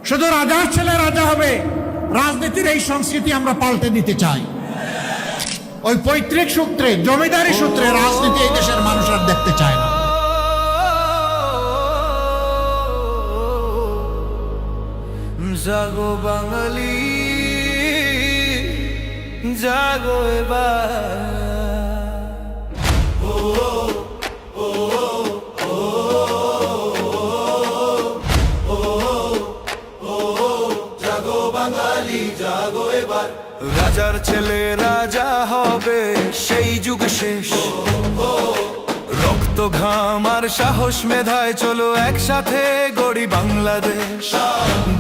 শুধু রাজার ছেলে রাজা হবে, রাজনীতির এই সংস্কৃতি আমরা পাল্টে দিতে চাই। ওই পৈতৃক সূত্রে, জমিদারি সূত্রে রাজনীতি এই দেশের মানুষ আর দেখতে চায় না। জাগো বাঙালি, জাগো এবার। জাগো বাঙালি, জাগো এবার। রাজার ছেলে রাজা হবে, সেই যুগ শেষ। রক্ত ঘাম আর সাহস মেধায় চলো একসাথে গড়ি বাংলাদেশ।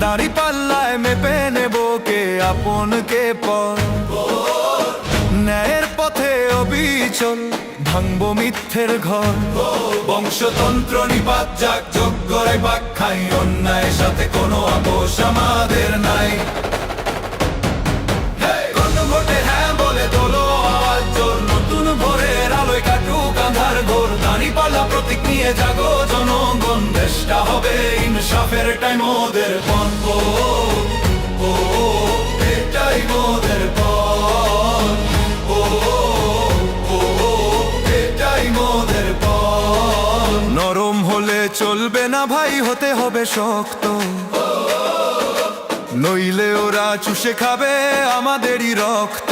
দাড়ি পাল্লায় মেপে নেব কে আপন কে পর। ন্যায়ের পথে অবিচল ভাঙবো মিথ্যের ঘর। বংশতন্ত্র নিপাত যাক, যোগ্যরাই পাক খাই। অন্যায়ের সাথে কোনো আপোষ আমাদের নাই। ভোটে হ্যাঁ বলে তোলো আওয়াজ জোর। নতুন ভোরের আলোয় কাটুক আঁধার ঘোর। দাঁড়িপাল্লা প্রতীক নিয়ে জাগো জনগণ। দেশটা হবে ইনসাফের টাইম ওদের পণ। ও এটাই মোদের পণ। ও এটাই মোদের পণ। নরম হলে চলবে না ভাই, হতে হবে শক্ত। নইলে ওরা চুষে খাবে আমাদেরই রক্ত।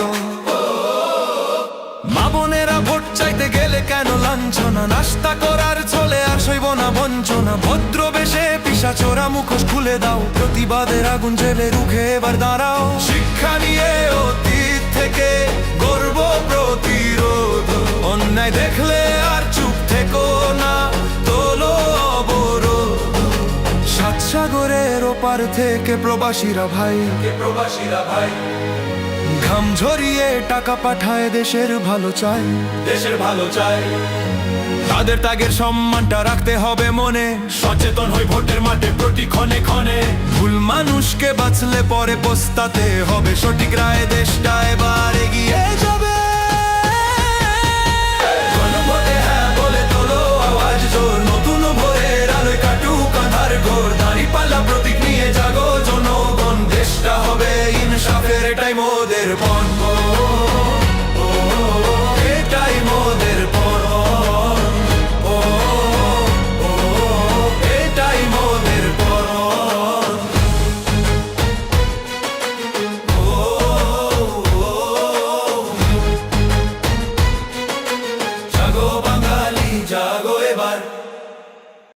মা বোনেরা ভোট চাইতে গেলে কেন লাঞ্ছনা? নাস্তা করার চলে আর সইব না বঞ্চনা। ভদ্র বেশে পিশাচোরা মুখোশ খুলে দাও। প্রতিবাদের আগুন জেলে রুখে এবার দাঁড়াও। শিক্ষা নিয়ে অতীত থেকে গর্ব প্রতিরোধ। অন্যায় দেখলে আর চুপ থেকো না, তোলো অবরোধ। সাত সাগরের ওপার থেকে প্রবাসীরা ভাই, ঘাম ঝরিয়ে টাকা পাঠায় দেশের ভালো চাই। দেশের ভালো চাই। তাদের ত্যাগের সম্মানটা রাখতে হবে মনে। সচেতন হই ভোটের মাঠে প্রতি ক্ষণে ক্ষণে। ভুল মানুষকে বাঁচলে পরে পস্তাতে হবে। সঠিক রায় দেশটা এবার এগিয়ে যাবে। গণভোটে হ্যাঁ বলে তোলো আওয়াজ জোর। নতুন ভোরের আলোয় কাটুক আঁধার ঘোর। দাঁড়িপাল্লা প্রতীক নিয়ে জাগো জনগণ। দেশটা হবে ইনসাফের টাইম ওদের পণ।